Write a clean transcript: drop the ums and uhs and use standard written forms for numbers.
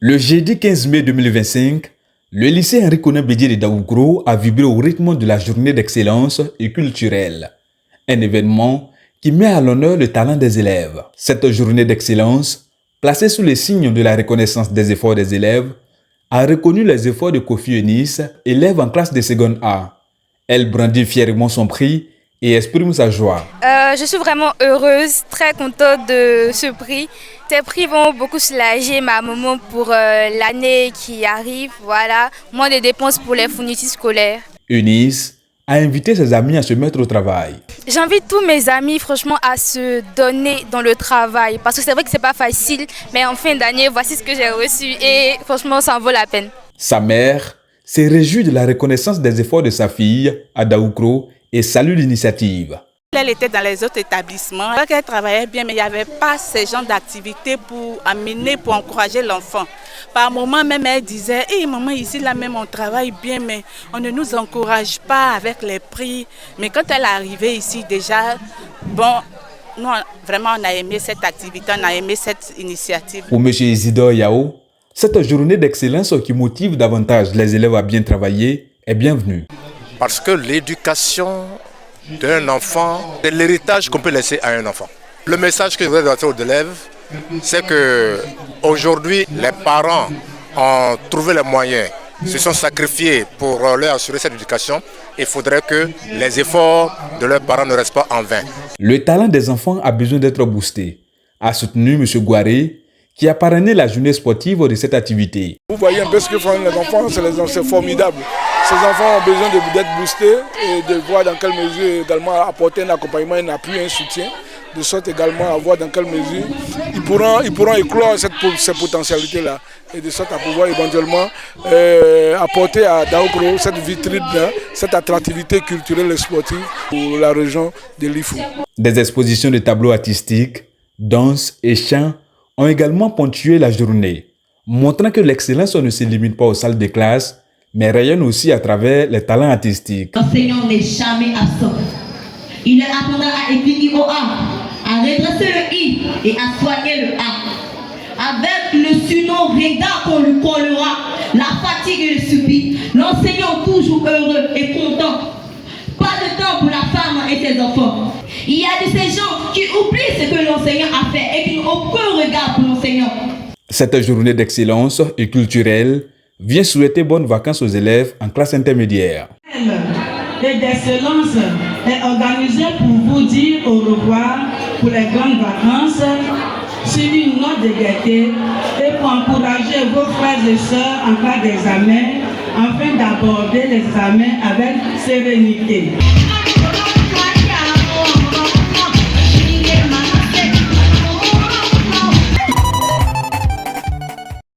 Le jeudi 15 mai 2025, le lycée Henri Konan Bédié de Daougro a vibré au rythme de la journée d'excellence et culturelle. Un événement qui met à l'honneur le talent des élèves. Cette journée d'excellence, placée sous le signe de la reconnaissance des efforts des élèves, a reconnu les efforts de Kofi Eunice, élève en classe de seconde A. Elle brandit fièrement son prix et exprime sa joie. Je suis vraiment heureuse, très contente de ce prix. Ces prix vont beaucoup soulager ma maman pour l'année qui arrive. Voilà, moins de dépenses pour les fournitures scolaires. Eunice a invité ses amis à se mettre au travail. J'invite tous mes amis franchement à se donner dans le travail parce que c'est vrai que c'est pas facile, mais en fin d'année, voici ce que j'ai reçu et franchement, ça en vaut la peine. Sa mère s'est réjouie de la reconnaissance des efforts de sa fille à Daougro et salue l'initiative. Elle était dans les autres établissements, elle travaillait bien, mais il n'y avait pas ce genre d'activité pour amener, pour encourager l'enfant. Par moments même, elle disait, hey, maman, ici là même on travaille bien, mais on ne nous encourage pas avec les prix. Mais quand elle est arrivée ici déjà, bon, nous vraiment on a aimé cette activité, on a aimé cette initiative. Pour M. Isidore Yao, cette journée d'excellence qui motive davantage les élèves à bien travailler est bienvenue. Parce que l'éducation d'un enfant, c'est l'héritage qu'on peut laisser à un enfant. Le message que je voudrais donner aux élèves, c'est que aujourd'hui, les parents ont trouvé les moyens, se sont sacrifiés pour leur assurer cette éducation. Il faudrait que les efforts de leurs parents ne restent pas en vain. Le talent des enfants a besoin d'être boosté, a soutenu M. Gouaré, qui a parrainé la journée sportive de cette activité. Vous voyez un peu ce que font les enfants, c'est formidable. Ces enfants ont besoin d'être boostés et de voir dans quelle mesure également apporter un accompagnement, un appui, un soutien, de sorte également à voir dans quelle mesure ils pourront éclore ces potentialités-là et de sorte à pouvoir éventuellement apporter à Daougro cette vitrine, cette attractivité culturelle et sportive pour la région de l'Ifou. Des expositions de tableaux artistiques, danse et chants ont également ponctué la journée, montrant que l'excellence ne se limite pas aux salles de classe, mais rayonne aussi à travers les talents artistiques. L'enseignant n'est jamais absent. Il apprendra à écrire au A, à redresser le I et à soigner le A. Avec le surnom regard qu'on lui collera, la fatigue et le subit, l'enseignant toujours heureux et content. Pas de temps pour la femme et ses enfants. Il y a de ces gens qui oublient ce que l'enseignant a fait et qui n'ont aucun regard pour l'enseignant. Cette journée d'excellence et culturelle vient souhaiter bonnes vacances aux élèves en classe intermédiaire. Et d'excellence est organisée pour vous dire au revoir pour les grandes vacances, suivi une note de gaieté et pour encourager vos frères et sœurs en cas d'examen afin d'aborder l'examen avec sérénité.